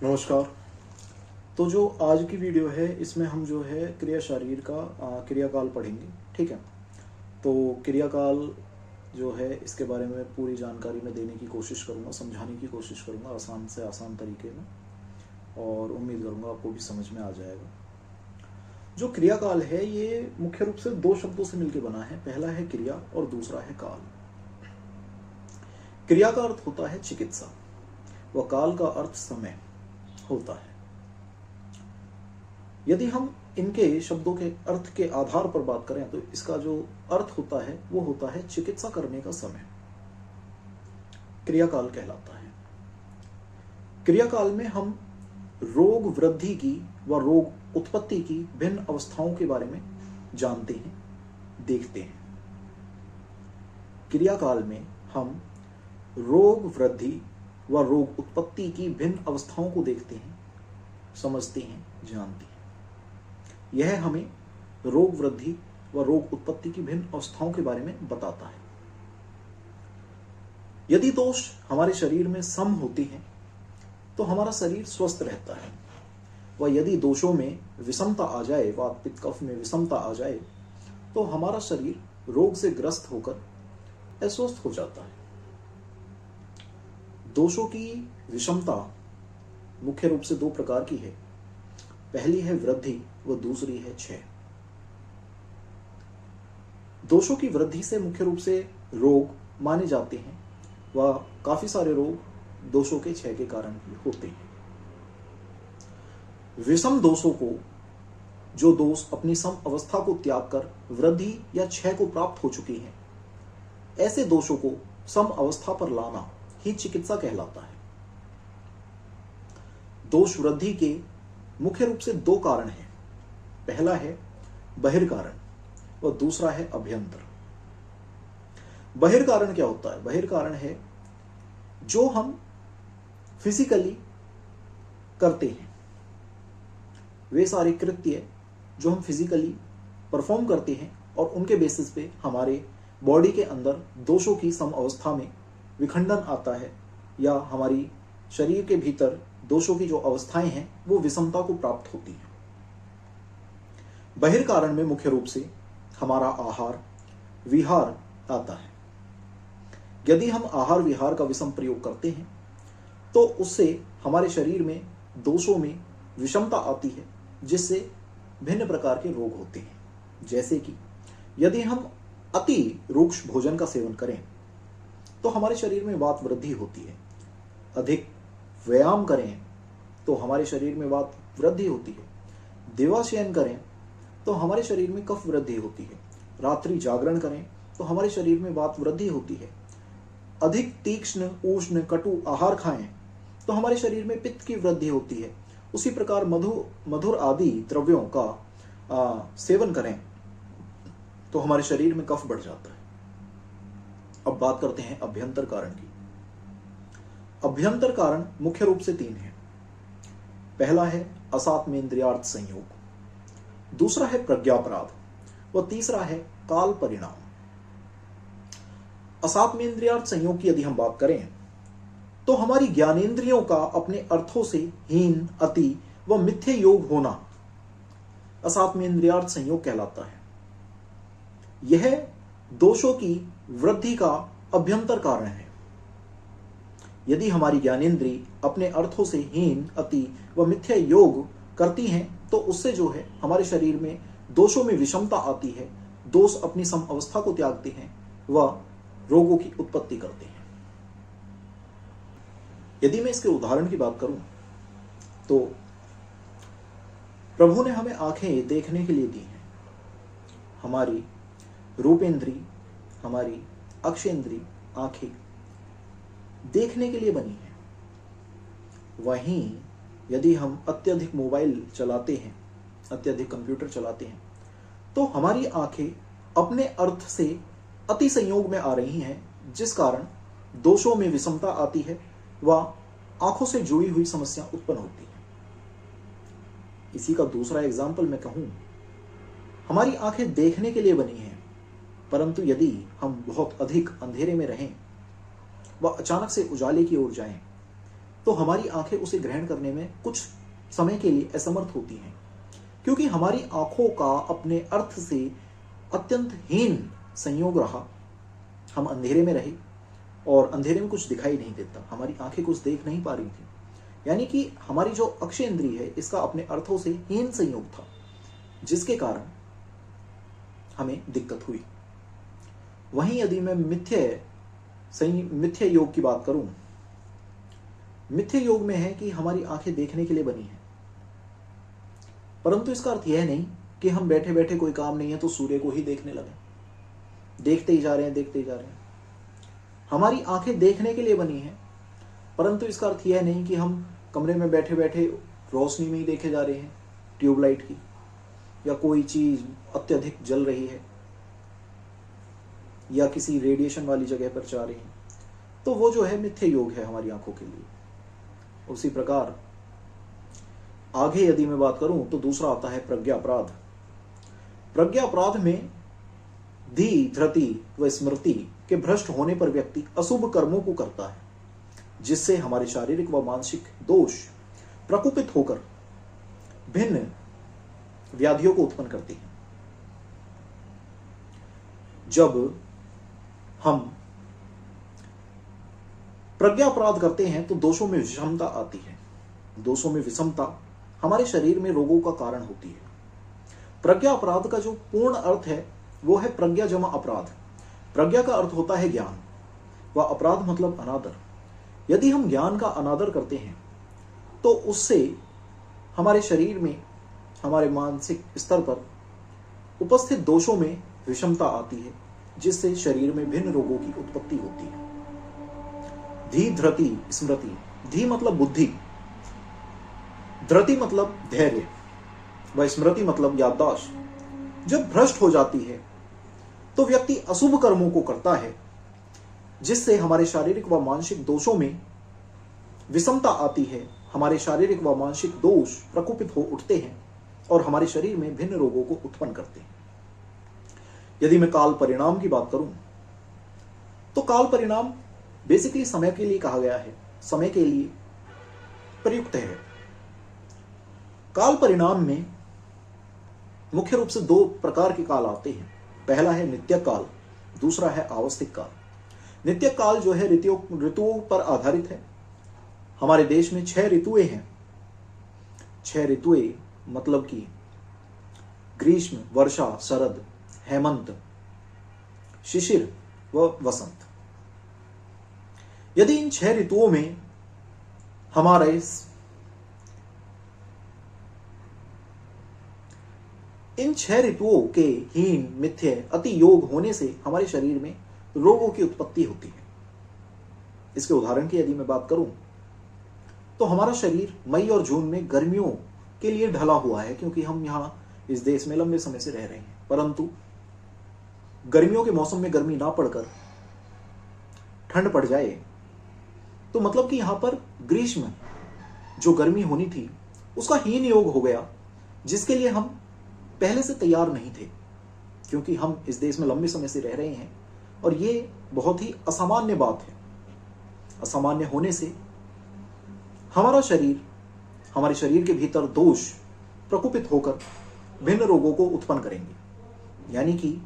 नमस्कार। तो जो आज की वीडियो है इसमें हम जो है क्रिया शरीर का क्रियाकाल पढ़ेंगे। ठीक है। तो क्रियाकाल जो है इसके बारे में पूरी जानकारी मैं देने की कोशिश करूँगा, समझाने की कोशिश करूँगा आसान से आसान तरीके में, और उम्मीद करूँगा आपको भी समझ में आ जाएगा। जो क्रियाकाल है ये मुख्य रूप से दो शब्दों से मिलकर बना है। पहला है क्रिया और दूसरा है काल। क्रिया का अर्थ होता है चिकित्सा व काल का अर्थ समय होता है। यदि हम इनके शब्दों के अर्थ के आधार पर बात करें तो इसका जो अर्थ होता है वो होता है चिकित्सा करने का समय, क्रियाकाल कहलाता है। क्रियाकाल में हम रोग वृद्धि की व रोग उत्पत्ति की भिन्न अवस्थाओं के बारे में जानते हैं, देखते हैं। क्रियाकाल में हम रोग वृद्धि व रोग उत्पत्ति की भिन्न अवस्थाओं को देखते हैं, समझते हैं, जानते हैं। यह हमें रोग वृद्धि व रोग उत्पत्ति की भिन्न अवस्थाओं के बारे में बताता है। यदि दोष हमारे शरीर में सम होते हैं तो हमारा शरीर स्वस्थ रहता है, व यदि दोषों में विषमता आ जाए, वात पित्त कफ में विषमता आ जाए, तो हमारा शरीर रोग से ग्रस्त होकर अस्वस्थ हो जाता है। दोषों की विषमता मुख्य रूप से दो प्रकार की है। पहली है वृद्धि व दूसरी है क्षय। दोषों की वृद्धि से मुख्य रूप से रोग माने जाते हैं व काफी सारे रोग दोषों के क्षय के कारण भी होते हैं। विषम दोषों को, जो दोष अपनी सम अवस्था को त्याग कर वृद्धि या क्षय को प्राप्त हो चुके हैं, ऐसे दोषों को सम अवस्था पर लाना ही चिकित्सा कहलाता है। दोष वृद्धि के मुख्य रूप से दो कारण हैं। पहला है बहिर्कारण व दूसरा है अभ्यंतर। बहिर्कारण क्या होता है? बहिर्कारण है जो हम फिजिकली करते हैं, वे सारे कृत्य जो हम फिजिकली परफॉर्म करते हैं और उनके बेसिस पे हमारे बॉडी के अंदर दोषों की सम अवस्था में विखंडन आता है, या हमारी शरीर के भीतर दोषों की जो अवस्थाएं हैं वो विषमता को प्राप्त होती हैं। बहिर्कारण में मुख्य रूप से हमारा आहार विहार आता है। यदि हम आहार विहार का विषम प्रयोग करते हैं तो उससे हमारे शरीर में दोषों में विषमता आती है, जिससे भिन्न प्रकार के रोग होते हैं। जैसे कि यदि हम अति रूक्ष भोजन का सेवन करें तो हमारे शरीर में वात वृद्धि होती है। अधिक व्यायाम करें तो हमारे शरीर में वात वृद्धि होती है। देवाशयन करें तो हमारे शरीर में कफ वृद्धि होती है। रात्रि जागरण करें तो हमारे शरीर में वात वृद्धि होती है। अधिक तीक्ष्ण उष्ण कटु आहार खाएं तो हमारे शरीर में पित्त की वृद्धि होती है। उसी प्रकार मधुर आदि द्रव्यों का सेवन करें तो हमारे शरीर में कफ बढ़ जाता है। अब बात करते हैं अभ्यंतर कारण की। अभ्यंतर कारण मुख्य रूप से तीन हैं। पहला है असात्मेन्द्रियार्थ संयोग, दूसरा है प्रज्ञापराध व तीसरा है काल परिणाम। असात्मेन्द्रियार्थ संयोग की यदि हम बात करें तो हमारी ज्ञानेंद्रियों का अपने अर्थों से हीन, अति व मिथ्य योग होना असात्मेन्द्रियार्थ संयोग कहलाता है। यह दोषों की वृद्धि का अभ्यंतर कारण है। यदि हमारी ज्ञानेंद्री अपने अर्थों से हीन, अति व मिथ्या योग करती हैं तो उससे जो है हमारे शरीर में दोषों में विषमता आती है। दोष अपनी सम अवस्था को त्यागते हैं व रोगों की उत्पत्ति करते हैं। यदि मैं इसके उदाहरण की बात करूं तो प्रभु ने हमें आंखें देखने के लिए दी हैं। हमारी रूपेंद्री, हमारी अक्षेंद्री आंखें देखने के लिए बनी है। वहीं यदि हम अत्यधिक मोबाइल चलाते हैं, अत्यधिक कंप्यूटर चलाते हैं, तो हमारी आंखें अपने अर्थ से अति संयोग में आ रही हैं, जिस कारण दोषों में विषमता आती है व आंखों से जुड़ी हुई समस्या उत्पन्न होती है। इसी का दूसरा एग्जाम्पल मैं कहूं, हमारी आंखें देखने के लिए बनी हैं, परंतु यदि हम बहुत अधिक अंधेरे में रहें व अचानक से उजाले की ओर जाएं तो हमारी आंखें उसे ग्रहण करने में कुछ समय के लिए असमर्थ होती हैं, क्योंकि हमारी आंखों का अपने अर्थ से अत्यंत हीन संयोग रहा। हम अंधेरे में रहे और अंधेरे में कुछ दिखाई नहीं देता, हमारी आंखें कुछ देख नहीं पा रही थी, यानी कि हमारी जो अक्षय इंद्रिय है इसका अपने अर्थों से हीन संयोग था, जिसके कारण हमें दिक्कत हुई। वहीं यदि मैं मिथ्य योग की बात करूं, मिथ्य योग में है कि हमारी आंखें देखने के लिए बनी है, परंतु इसका अर्थ यह नहीं कि हम बैठे बैठे कोई काम नहीं है तो सूर्य को ही देखने लगे, देखते ही जा रहे हैं, देखते ही जा रहे हैं। हमारी आंखें देखने के लिए बनी है, परंतु इसका अर्थ यह नहीं कि हम कमरे में बैठे बैठे रोशनी में ही देखे जा रहे हैं, ट्यूबलाइट की, या कोई चीज अत्यधिक जल रही है या किसी रेडिएशन वाली जगह पर जा रही है, तो वो जो है मिथ्य योग है हमारी आंखों के लिए। उसी प्रकार आगे यदि मैं बात करूं तो दूसरा आता है प्रज्ञा अपराध। प्रज्ञा अपराध में धी, धृति व स्मृति के भ्रष्ट होने पर व्यक्ति अशुभ कर्मों को करता है, जिससे हमारे शारीरिक व मानसिक दोष प्रकोपित होकर भिन्न व्याधियों को उत्पन्न करती हैं। जब हम प्रज्ञा अपराध करते हैं तो दोषों में विषमता आती है। दोषों में विषमता हमारे शरीर में रोगों का कारण होती है। प्रज्ञा अपराध का जो पूर्ण अर्थ है वो है प्रज्ञा जमा अपराध। प्रज्ञा का अर्थ होता है ज्ञान व अपराध मतलब अनादर। यदि हम ज्ञान का अनादर करते हैं तो उससे हमारे शरीर में, हमारे मानसिक स्तर पर उपस्थित दोषों में विषमता आती है, जिससे शरीर में भिन्न रोगों की उत्पत्ति होती है। धी, धृति, स्मृति। धी मतलब बुद्धि, धृति मतलब धैर्य व स्मृति मतलब याददाश्त जब भ्रष्ट हो जाती है तो व्यक्ति अशुभ कर्मों को करता है, जिससे हमारे शारीरिक व मानसिक दोषों में विषमता आती है। हमारे शारीरिक व मानसिक दोष प्रकोपित हो उठते हैं और हमारे शरीर में भिन्न रोगों को उत्पन्न करते हैं। यदि मैं काल परिणाम की बात करूं तो काल परिणाम बेसिकली समय के लिए कहा गया है, समय के लिए प्रयुक्त है। काल परिणाम में मुख्य रूप से दो प्रकार के काल आते हैं। पहला है नित्य काल, दूसरा है आवस्थिक काल। नित्य काल जो है ऋतुओं पर आधारित है। हमारे देश में 6 ऋतुएं हैं। 6 ऋतुएं मतलब कि ग्रीष्म, वर्षा, शरद, हेमंत, शिशिर व वसंत। यदि इन 6 ऋतुओं में हमारे इन 6 ऋतुओं के हीन, मिथ्य, अति योग होने से हमारे शरीर में रोगों की उत्पत्ति होती है। इसके उदाहरण की यदि मैं बात करूं तो हमारा शरीर मई और जून में गर्मियों के लिए ढला हुआ है, क्योंकि हम यहां इस देश में लंबे समय से रह रहे हैं। परंतु गर्मियों के मौसम में गर्मी ना पड़कर ठंड पड़ जाए तो मतलब कि यहां पर ग्रीष्म जो गर्मी होनी थी उसका हीन योग हो गया, जिसके लिए हम पहले से तैयार नहीं थे, क्योंकि हम इस देश में लंबे समय से रह रहे हैं और ये बहुत ही असामान्य बात है। असामान्य होने से हमारे शरीर के भीतर दोष प्रकोपित होकर भिन्न रोगों को उत्पन्न करेंगे। यानी कि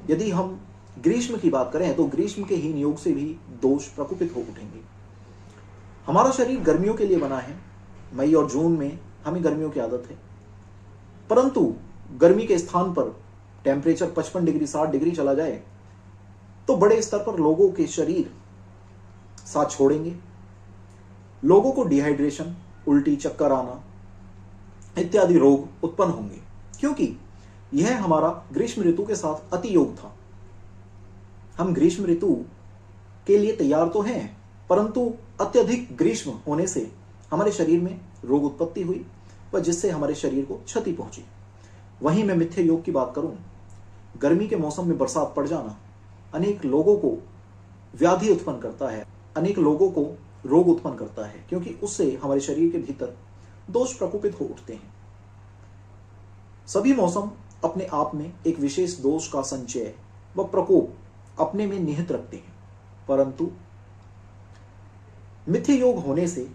यदि हम ग्रीष्म की बात करें तो ग्रीष्म के हीन योग से भी दोष प्रकोपित हो उठेंगे। हमारा शरीर गर्मियों के लिए बना है। मई और जून में हमें गर्मियों की आदत है, परंतु गर्मी के स्थान पर टेम्परेचर 55 डिग्री 60 डिग्री चला जाए तो बड़े स्तर पर लोगों के शरीर साथ छोड़ेंगे। लोगों को डिहाइड्रेशन, उल्टी, चक्कर आना इत्यादि रोग उत्पन्न होंगे, क्योंकि यह हमारा ग्रीष्म ऋतु के साथ अति योग था। हम ग्रीष्म ऋतु के लिए तैयार तो हैं, परंतु अत्यधिक ग्रीष्म होने से हमारे शरीर में रोग उत्पत्ति हुई व जिससे हमारे शरीर को क्षति पहुंची। वहीं मैं मिथ्य योग की बात करूं, गर्मी के मौसम में बरसात पड़ जाना अनेक लोगों को व्याधि उत्पन्न करता है, अनेक लोगों को रोग उत्पन्न करता है, क्योंकि उससे हमारे शरीर के भीतर दोष प्रकोपित हो उठते हैं। सभी मौसम अपने आप में एक विशेष दोष का संचय व प्रकोप अपने में निहित रखते हैं, परंतु मिथ्य योग होने से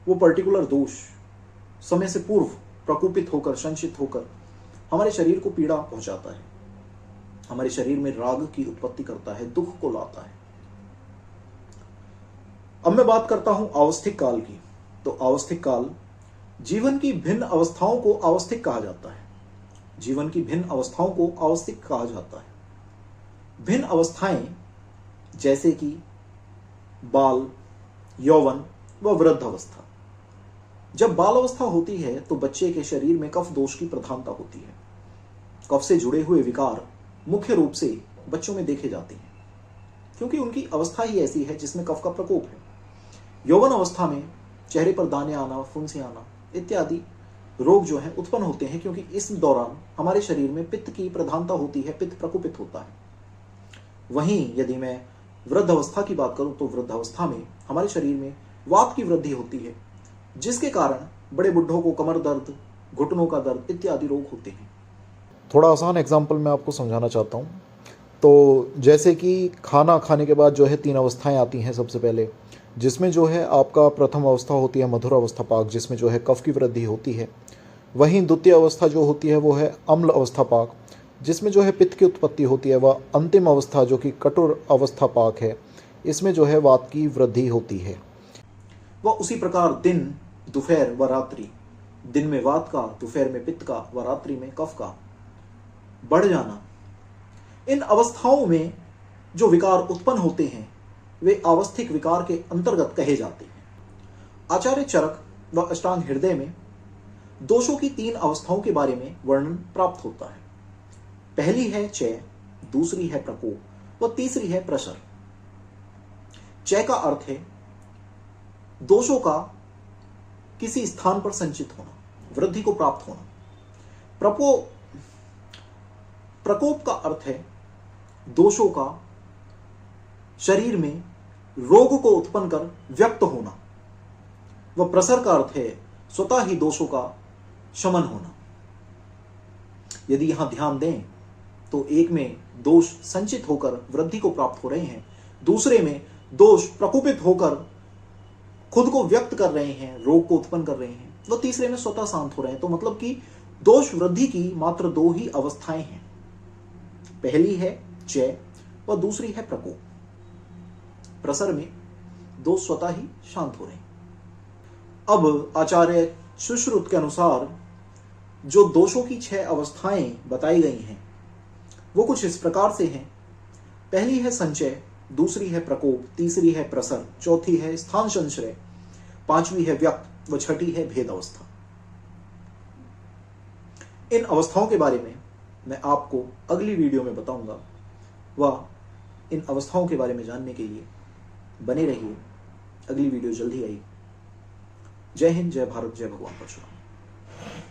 वो पर्टिकुलर दोष समय से पूर्व प्रकोपित होकर, संचित होकर हमारे शरीर को पीड़ा पहुंचाता है, हमारे शरीर में राग की उत्पत्ति करता है, दुख को लाता है। अब मैं बात करता हूं आवस्थिक काल की। तो आवस्थिक काल, जीवन की भिन्न अवस्थाओं को आवस्थिक कहा जाता है। जीवन की भिन्न अवस्थाओं को आवस्थिक कहा जाता है। भिन्न अवस्थाएं जैसे कि बाल, यौवन व वृद्ध अवस्था। जब बाल अवस्था होती है तो बच्चे के शरीर में कफ दोष की प्रधानता होती है। कफ से जुड़े हुए विकार मुख्य रूप से बच्चों में देखे जाते हैं, क्योंकि उनकी अवस्था ही ऐसी है जिसमें कफ का प्रकोप है। यौवन अवस्था में चेहरे पर दाने आना, फुंसी आना इत्यादि रोग जो है उत्पन्न होते हैं, क्योंकि इस दौरान हमारे शरीर में पित्त की प्रधानता होती है, पित्त प्रकोपित होता है। वहीं यदि मैं वृद्ध अवस्था की बात करूं तो वृद्ध अवस्था में हमारे शरीर में वात की वृद्धि होती है, जिसके कारण बड़े बुढ़ों को कमर दर्द, घुटनों का दर्द इत्यादि रोग होते हैं। थोड़ा आसान एग्जाम्पल मैं आपको समझाना चाहता हूँ। तो जैसे कि खाना खाने के बाद जो है 3 अवस्थाएं आती हैं सबसे पहले, जिसमें जो है आपका प्रथम अवस्था होती है मधुर अवस्था पाक, जिसमें जो है कफ की वृद्धि होती है। वहीं द्वितीय अवस्था जो होती है वो है अम्ल अवस्था पाक, जिसमें जो है पित्त की उत्पत्ति होती है। वह अंतिम अवस्था जो कि कठोर अवस्था पाक है, इसमें जो है वात की वृद्धि होती है। वह उसी प्रकार दिन, दोपहर व रात्रि, दिन में वात का, दोपहर में पित्त का व रात्रि में कफ का बढ़ जाना, इन अवस्थाओं में जो विकार उत्पन्न होते हैं वे आवस्थिक विकार के अंतर्गत कहे जाते हैं। आचार्य चरक व अष्टांग हृदय में दोषों की 3 अवस्थाओं के बारे में वर्णन प्राप्त होता है। पहली है चय, दूसरी है प्रकोप व तीसरी है प्रसर। चय का अर्थ है दोषों का किसी स्थान पर संचित होना, वृद्धि को प्राप्त होना। प्रकोप का अर्थ है दोषों का शरीर में रोग को उत्पन्न कर व्यक्त होना। वह प्रसर का अर्थ है स्वतः ही दोषों का शमन होना। यदि यहां ध्यान दें तो एक में दोष संचित होकर वृद्धि को प्राप्त हो रहे हैं, दूसरे में दोष प्रकोपित होकर खुद को व्यक्त कर रहे हैं, रोग को उत्पन्न कर रहे हैं, तो तीसरे में स्वतः शांत हो रहे हैं। तो मतलब कि दोष वृद्धि की मात्र 2 ही अवस्थाएं हैं। पहली है चय व दूसरी है प्रकोप। प्रसर में दोष स्वतः ही शांत हो रहे हैं। अब आचार्य सुश्रुत के अनुसार जो दोषों की 6 अवस्थाएं बताई गई हैं वो कुछ इस प्रकार से हैं। पहली है संचय, दूसरी है प्रकोप, तीसरी है प्रसर, चौथी है स्थान संश्रय, 5वीं है व्यक्त व 6ठी है भेद अवस्था। इन अवस्थाओं के बारे में मैं आपको अगली वीडियो में बताऊंगा। वह इन अवस्थाओं के बारे में जानने के लिए बने रहिए। अगली वीडियो जल्दी आई। जय हिंद, जय भारत, जय भगवान परशुराम।